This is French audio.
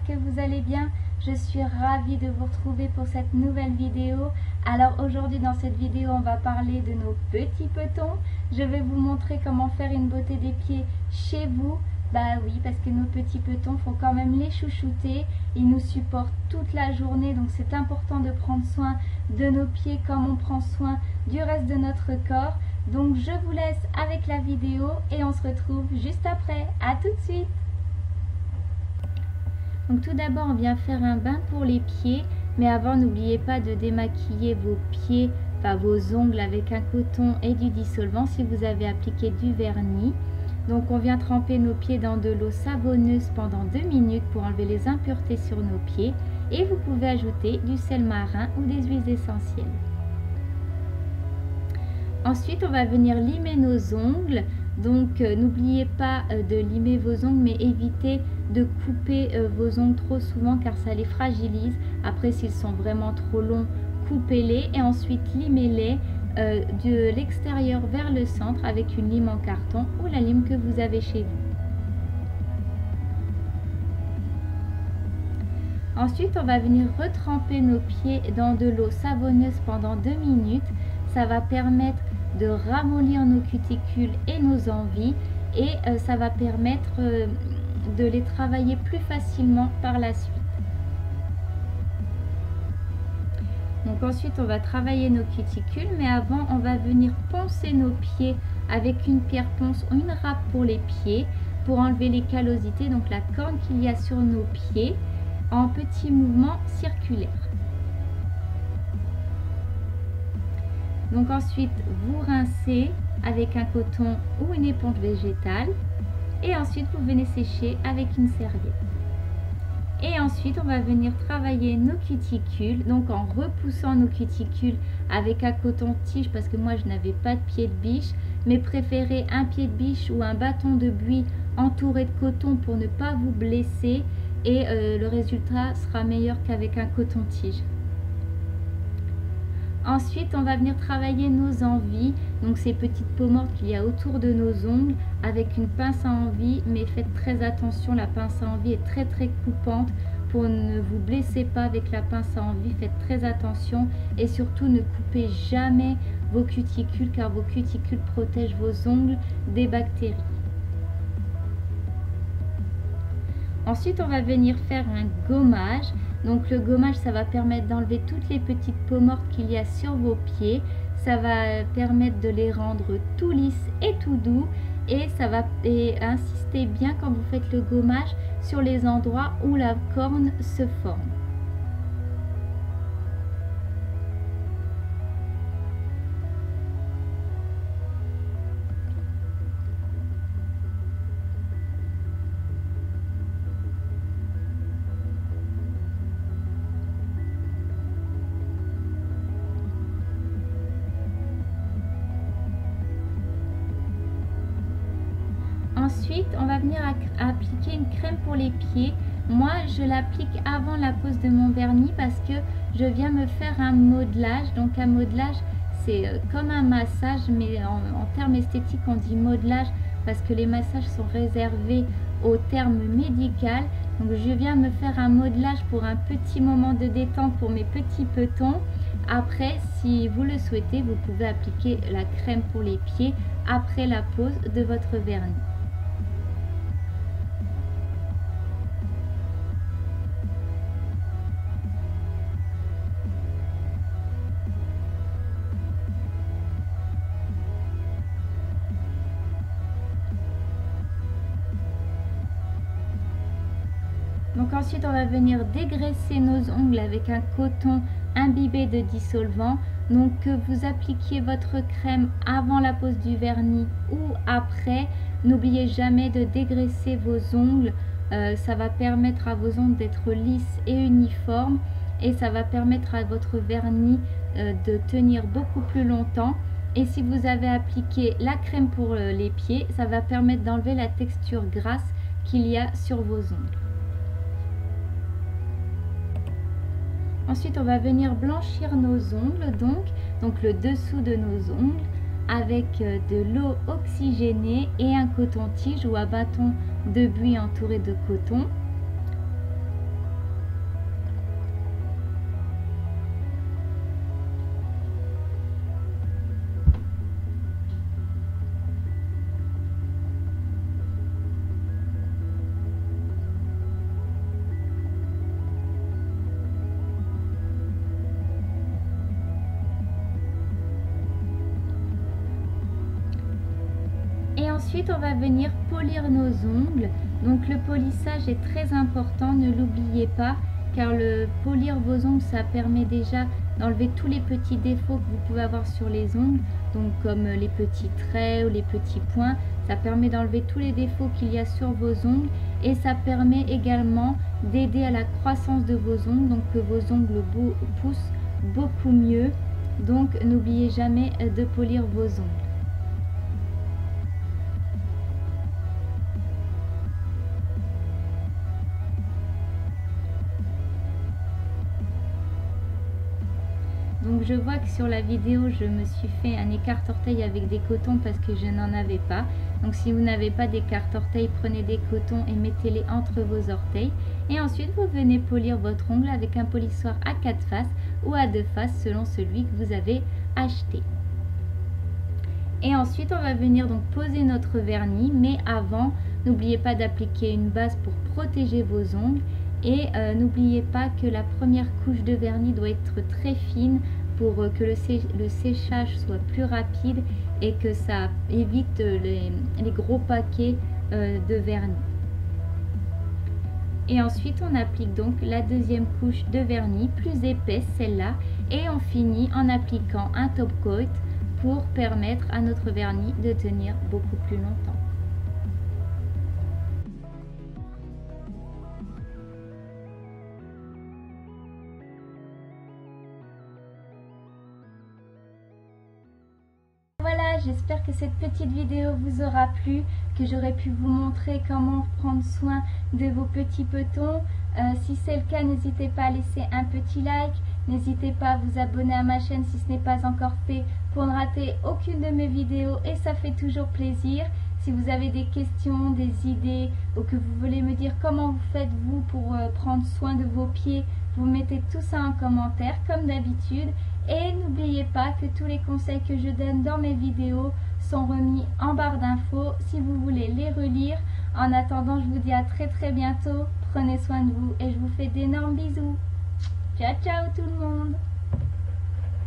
que vous allez bien. Je suis ravie de vous retrouver pour cette nouvelle vidéo. Alors aujourd'hui dans cette vidéo on va parler de nos petits petons. Je vais vous montrer comment faire une beauté des pieds chez vous. Bah oui, parce que nos petits petons, faut quand même les chouchouter. Ils nous supportent toute la journée, donc c'est important de prendre soin de nos pieds comme on prend soin du reste de notre corps. Donc je vous laisse avec la vidéo et on se retrouve juste après. À tout de suite. Donc tout d'abord on vient faire un bain pour les pieds, mais avant n'oubliez pas de démaquiller vos pieds, enfin vos ongles avec un coton et du dissolvant si vous avez appliqué du vernis. Donc on vient tremper nos pieds dans de l'eau savonneuse pendant 2 minutes pour enlever les impuretés sur nos pieds, et vous pouvez ajouter du sel marin ou des huiles essentielles. Ensuite on va venir limer nos ongles. Donc n'oubliez pas de limer vos ongles, mais évitez de couper vos ongles trop souvent car ça les fragilise. Après s'ils sont vraiment trop longs, coupez-les et ensuite limez-les de l'extérieur vers le centre avec une lime en carton ou la lime que vous avez chez vous. Ensuite on va venir retremper nos pieds dans de l'eau savonneuse pendant 2 minutes. Ça va permettre de ramollir nos cuticules et nos envies, et ça va permettre de les travailler plus facilement par la suite. Donc ensuite on va travailler nos cuticules, mais avant on va venir poncer nos pieds avec une pierre ponce ou une râpe pour les pieds pour enlever les callosités, donc la corne qu'il y a sur nos pieds, en petits mouvements circulaires. Donc ensuite vous rincez avec un coton ou une éponge végétale et ensuite vous venez sécher avec une serviette. Et ensuite on va venir travailler nos cuticules, donc en repoussant nos cuticules avec un coton-tige, parce que moi je n'avais pas de pied de biche, mais préférez un pied de biche ou un bâton de buis entouré de coton pour ne pas vous blesser, et le résultat sera meilleur qu'avec un coton-tige. Ensuite, on va venir travailler nos envies, donc ces petites peaux mortes qu'il y a autour de nos ongles, avec une pince à envie, mais faites très attention, la pince à envie est très coupante. Pour ne vous blesser pas avec la pince à envie, faites très attention, et surtout ne coupez jamais vos cuticules car vos cuticules protègent vos ongles des bactéries. Ensuite, on va venir faire un gommage. Donc le gommage, ça va permettre d'enlever toutes les petites peaux mortes qu'il y a sur vos pieds. Ça va permettre de les rendre tout lisses et tout doux. Et ça va insister bien quand vous faites le gommage sur les endroits où la corne se forme. Ensuite, on va venir appliquer une crème pour les pieds. Moi, je l'applique avant la pose de mon vernis parce que je viens me faire un modelage. Donc un modelage, c'est comme un massage, mais en termes esthétiques, on dit modelage parce que les massages sont réservés au terme médical. Donc je viens me faire un modelage pour un petit moment de détente pour mes petits petons. Après, si vous le souhaitez, vous pouvez appliquer la crème pour les pieds après la pose de votre vernis. Donc ensuite on va venir dégraisser nos ongles avec un coton imbibé de dissolvant. Donc que vous appliquiez votre crème avant la pose du vernis ou après, n'oubliez jamais de dégraisser vos ongles. Ça va permettre à vos ongles d'être lisses et uniformes, et ça va permettre à votre vernis de tenir beaucoup plus longtemps. Et si vous avez appliqué la crème pour les pieds, ça va permettre d'enlever la texture grasse qu'il y a sur vos ongles. Ensuite, on va venir blanchir nos ongles, donc le dessous de nos ongles, avec de l'eau oxygénée et un coton-tige ou un bâton de buis entouré de coton. ensuite, on va venir polir nos ongles. Donc le polissage est très important, ne l'oubliez pas, car le polir vos ongles, ça permet déjà d'enlever tous les petits défauts que vous pouvez avoir sur les ongles, donc comme les petits traits ou les petits points. Ça permet d'enlever tous les défauts qu'il y a sur vos ongles et ça permet également d'aider à la croissance de vos ongles, donc que vos ongles poussent beaucoup mieux. Donc n'oubliez jamais de polir vos ongles. Donc je vois que sur la vidéo, je me suis fait un écarte-orteil avec des cotons parce que je n'en avais pas. Donc si vous n'avez pas d'écarte-orteil, prenez des cotons et mettez-les entre vos orteils. Et ensuite, vous venez polir votre ongle avec un polissoir à 4 faces ou à 2 faces selon celui que vous avez acheté. Et ensuite, on va venir donc poser notre vernis. Mais avant, n'oubliez pas d'appliquer une base pour protéger vos ongles. Et n'oubliez pas que la première couche de vernis doit être très fine pour que le séchage soit plus rapide et que ça évite les gros paquets de vernis. Et ensuite on applique donc la deuxième couche de vernis, plus épaisse celle-là, et on finit en appliquant un top coat pour permettre à notre vernis de tenir beaucoup plus longtemps. Voilà, j'espère que cette petite vidéo vous aura plu, que j'aurai pu vous montrer comment prendre soin de vos petits petons. Si c'est le cas, n'hésitez pas à laisser un petit like, n'hésitez pas à vous abonner à ma chaîne si ce n'est pas encore fait pour ne rater aucune de mes vidéos et ça fait toujours plaisir. Si vous avez des questions, des idées ou que vous voulez me dire comment vous faites vous pour prendre soin de vos pieds, vous mettez tout ça en commentaire comme d'habitude. Et n'oubliez pas que tous les conseils que je donne dans mes vidéos sont remis en barre d'infos si vous voulez les relire. En attendant, je vous dis à très bientôt. Prenez soin de vous et je vous fais d'énormes bisous. Ciao ciao tout le monde.